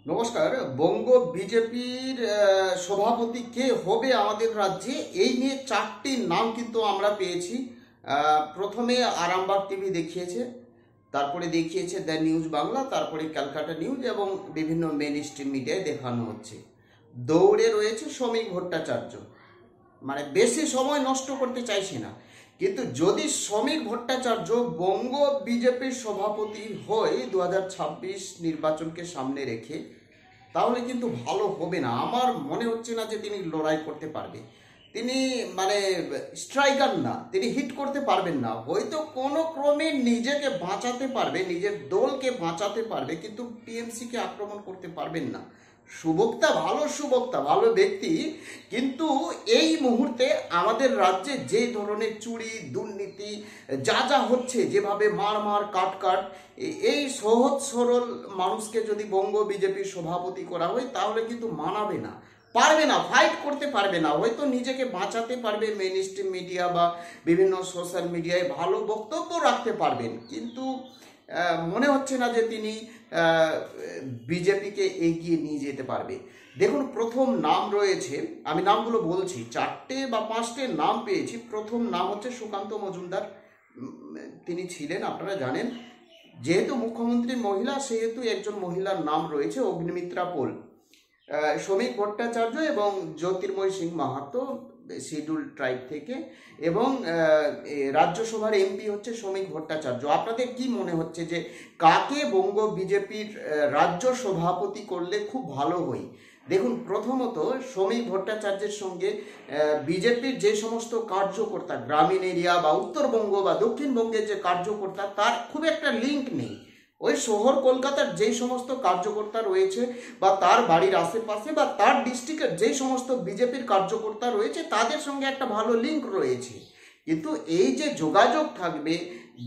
নমস্কার। বঙ্গ বিজেপির সভাপতি কে হবে আমাদের রাজ্যে, এই নিয়ে চারটি নাম কিন্তু আমরা পেয়েছি। প্রথমে আরামবাগ টিভি দেখিয়েছে, তারপরে দেখিয়েছে দ্য নিউজ বাংলা, তারপরে ক্যালকাটা নিউজ এবং বিভিন্ন মেন স্ট্রিম মিডিয়ায় দেখানো হচ্ছে। দৌড়ে রয়েছে শ্রমিক ভট্টাচার্য। মানে বেশি সময় নষ্ট করতে চাইছি না, কিন্তু যদি শ্রমিক ভট্টাচার্য বঙ্গ বিজেপির সভাপতি হয় 2026 নির্বাচনকে সামনে রেখে, তাহলে কিন্তু ভালো হবে না। আমার মনে হচ্ছে না যে তিনি লড়াই করতে পারবে। তিনি মানে স্ট্রাইকার না, তিনি হিট করতে পারবেন না। হয়তো কোনো ক্রমে নিজেকে বাঁচাতে পারবে, নিজের দলকে বাঁচাতে পারবে, কিন্তু টিএমসিকে আক্রমণ করতে পারবেন না। সুবক্তা ভালো ব্যক্তি, কিন্তু এই মুহূর্তে আমাদের রাজ্যে যে ধরনের চুরি দুর্নীতি যা যা হচ্ছে, যেভাবে মার কাট, এই সহজ সরল মানুষকে যদি বঙ্গ বিজেপির সভাপতি করা হয়, তাহলে কিন্তু মানাবে না, পারবে না, ফাইট করতে পারবে না। হয়তো নিজেকে বাঁচাতে পারবে, মেইন স্ট্রিম মিডিয়া বা বিভিন্ন সোশ্যাল মিডিয়ায় ভালো বক্তব্য রাখতে পারবেন, কিন্তু মনে হচ্ছে না যে তিনি বিজেপিকে এগিয়ে নিয়ে যেতে পারবে। দেখুন, প্রথম নাম রয়েছে, আমি নামগুলো বলছি, 4টে বা 5টে নাম পেয়েছি। প্রথম নাম হচ্ছে সুকান্ত মজুমদার। তিনি ছিলেন, আপনারা জানেন, যেহেতু মুখ্যমন্ত্রীর মহিলা, সেহেতু একজন মহিলার নাম রয়েছে, অগ্নিমিত্রা পোল। শ্রমিক ভট্টাচার্য এবং জ্যোতির্ময় সিং মাহাতো শিডিউল ট্রাইব থেকে, এবং রাজ্যসভার এমপি হচ্ছে শ্রমিক ভট্টাচার্য। আপনাদের কি মনে হচ্ছে যে কাকে বঙ্গ বিজেপির রাজ্য সভাপতি করলে খুব ভালো হয়? দেখুন, প্রথমত শ্রমিক ভট্টাচার্যের সঙ্গে বিজেপির যে সমস্ত কার্যকর্তা, গ্রামীণ এরিয়া বা উত্তরবঙ্গ বা দক্ষিণবঙ্গের যে কার্যকর্তা, তার খুব একটা লিঙ্ক নেই। ওই শহর কলকাতার যেই সমস্ত কার্যকর্তা রয়েছে, বা তার বাড়ির আশেপাশে বা তার ডিস্ট্রিক্টের যেই সমস্ত বিজেপির কার্যকর্তা রয়েছে, তাদের সঙ্গে একটা ভালো লিঙ্ক রয়েছে। কিন্তু এই যে যোগাযোগ থাকবে,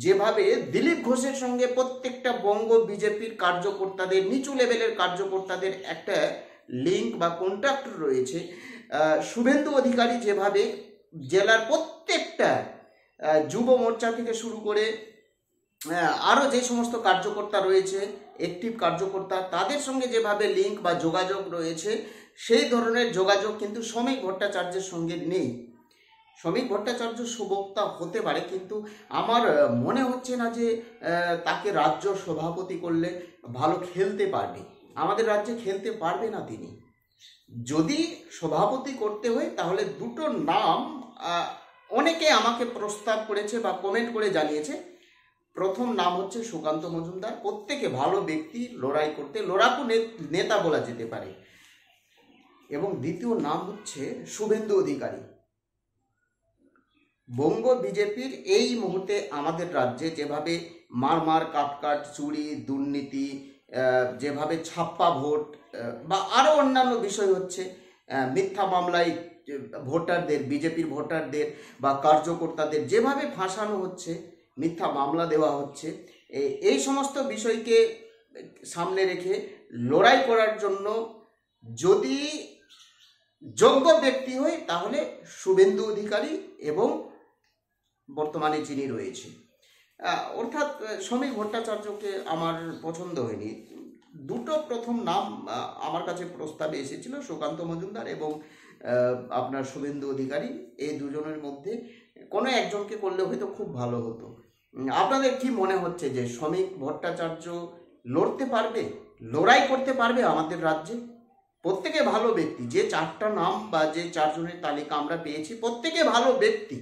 যেভাবে দিলীপ ঘোষের সঙ্গে প্রত্যেকটা বঙ্গ বিজেপির কার্যকর্তাদের, নিচু লেভেলের কার্যকর্তাদের একটা লিঙ্ক বা কন্ট্যাক্ট রয়েছে, শুভেন্দু অধিকারী যেভাবে জেলার প্রত্যেকটা যুব মোর্চা থেকে শুরু করে আরও যে সমস্ত কার্যকর্তা রয়েছে, অ্যাক্টিভ কার্যকর্তা, তাদের সঙ্গে যেভাবে লিঙ্ক বা যোগাযোগ রয়েছে, সেই ধরনের যোগাযোগ কিন্তু শ্রমিক ভট্টাচার্যের সঙ্গে নেই। শ্রমিক ভট্টাচার্য সুবক্তা হতে পারে, কিন্তু আমার মনে হচ্ছে না যে তাকে রাজ্য সভাপতি করলে ভালো খেলতে পারবে। আমাদের রাজ্যে খেলতে পারবে না তিনি। যদি সভাপতি করতে হয়, তাহলে দুটো নাম অনেকে আমাকে প্রস্তাব করেছে বা কমেন্ট করে জানিয়েছে। প্রথম নাম হচ্ছে সুকান্ত মজুমদার, প্রত্যেকে ভালো ব্যক্তি, লড়াই করতে লড়াকু নেতা বলা যেতে পারে। এবং দ্বিতীয় নাম হচ্ছে শুভেন্দু অধিকারী। বঙ্গ বিজেপির এই মুহূর্তে আমাদের রাজ্যে যেভাবে মার কাট চুরি দুর্নীতি, যেভাবে ছাপ্পা ভোট বা আরও অন্যান্য বিষয় হচ্ছে, মিথ্যা মামলায় ভোটারদের, বিজেপির ভোটারদের বা কার্যকর্তাদের যেভাবে ফাঁসানো হচ্ছে, মিথ্যা মামলা দেওয়া হচ্ছে, এই সমস্ত বিষয়কে সামনে রেখে লড়াই করার জন্য যদি যোগ্য ব্যক্তি হয়, তাহলে শুভেন্দু অধিকারী এবং বর্তমানে যিনি রয়েছে, অর্থাৎ শ্রমিক ভট্টাচার্যকে আমার পছন্দ হয়নি। দুটো প্রথম নাম আমার কাছে প্রস্তাবে এসেছিল, সুকান্ত মজুমদার এবং আপনার শুভেন্দু অধিকারী। এই দুজনের মধ্যে কোনো একজনকে করলে হয়তো খুব ভালো হতো। আপনাদের কি মনে হচ্ছে যে শ্রমিক ভট্টাচার্য লড়তে পারবে, লড়াই করতে পারবে আমাদের রাজ্যে? প্রত্যেকে ভালো ব্যক্তি, যে 4টা নাম বা যে 4 জনের তালিকা আমরা পেয়েছি, প্রত্যেকে ভালো ব্যক্তি।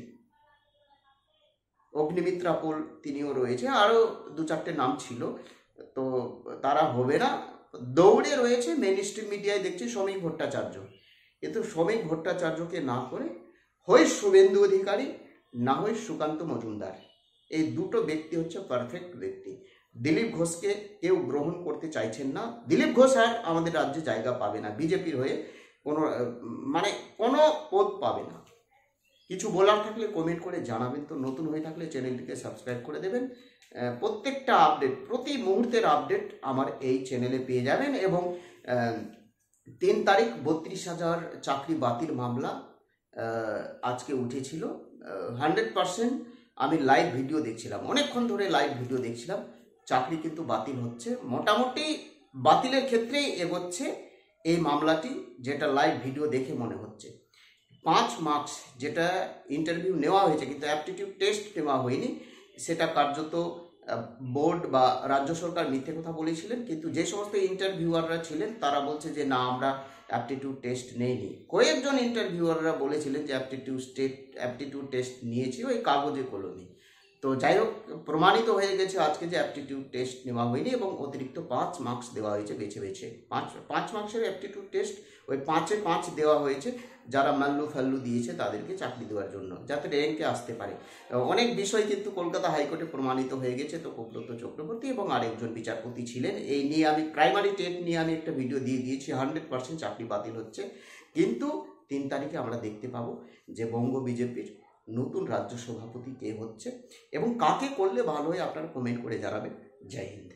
অগ্নিমিত্রা পোল তিনিও রয়েছে, আরও 2-4টে নাম ছিল, তো তারা হবে না। দৌড়ে রয়েছে মেন স্ট্রিম মিডিয়ায় দেখছি শ্রমিক ভট্টাচার্য, কিন্তু শ্রমিক ভট্টাচার্যকে না করে হয় শুভেন্দু অধিকারী, না হয় সুকান্ত মজুমদার। এই দুটো ব্যক্তি হচ্ছে পারফেক্ট ব্যক্তি। দিলীপ ঘোষকে কেউ গ্রহণ করতে চাইছেন না। দিলীপ ঘোষ আর আমাদের রাজ্যে জায়গা পাবে না, বিজেপির হয়ে কোনো পদ পাবে না। কিছু বলার থাকলে কমেন্ট করে জানাবেন। তো নতুন হয়ে থাকলে চ্যানেলটিকে সাবস্ক্রাইব করে দেবেন। প্রত্যেকটা আপডেট, প্রতি মুহূর্তের আপডেট আমার এই চ্যানেলে পেয়ে যাবেন। এবং 3 তারিখ 32,000 চাকরি বাতিল মামলা আজকে উঠেছিল। 100% আমি লাইভ ভিডিও দেখছিলাম, অনেকক্ষণ ধরে লাইভ ভিডিও দেখছিলাম। চাকরি কিন্তু বাতিল হচ্ছে, মোটামুটি বাতিলের ক্ষেত্রেই এগোচ্ছে এই মামলাটি, যেটা লাইভ ভিডিও দেখে মনে হচ্ছে। 5 মার্কস যেটা ইন্টারভিউ নেওয়া হয়েছে কিন্তু অ্যাপটিটিউড টেস্ট নেওয়া হয়নি, সেটা কার্যত বোর্ড বা রাজ্য সরকার মিথ্যে কথা বলেছিলেন। কিন্তু যে সমস্ত ইন্টারভিউয়াররা ছিলেন তারা বলছে যে না, আমরা অ্যাপটিটিউড টেস্ট নেইনি। কয়েকজন ইন্টারভিউয়াররা বলেছিলেন যে অ্যাপটিটিউড টেস্ট নিয়েছি, ওই কাগজে কলমে। তো যাই হোক, প্রমাণিত হয়ে গেছে আজকে যে অ্যাপটিটিউড টেস্ট নেওয়া হয়নি এবং অতিরিক্ত 5 মার্কস দেওয়া হয়েছে বেছে বেছে। 5 মার্কসের অ্যাপটিটিউড টেস্ট, ওই 5-এ 5 দেওয়া হয়েছে যারা মাল্লু ফাল্লু দিয়েছে তাদেরকে চাকরি দেওয়ার জন্য, যাতে র্যাঙ্কে আসতে পারে। অনেক বিষয় কিন্তু কলকাতা হাইকোর্টে প্রমাণিত হয়ে গেছে। তো কৌব্রত চক্রবর্তী এবং আরেকজন বিচারপতি ছিলেন, এই নিয়ে আমি প্রাইমারি টেট নিয়ে আমি একটা ভিডিও দিয়ে দিয়েছি। 100% চাকরি বাতিল হচ্ছে। কিন্তু 3 তারিখে আমরা দেখতে পাবো যে বঙ্গ বিজেপির নতুন রাজ্য সভাপতি কে হচ্ছে এবং কাকে করলে ভালো হয়, আপনারা কমেন্ট করে জানাবেন। জয় হিন্দ।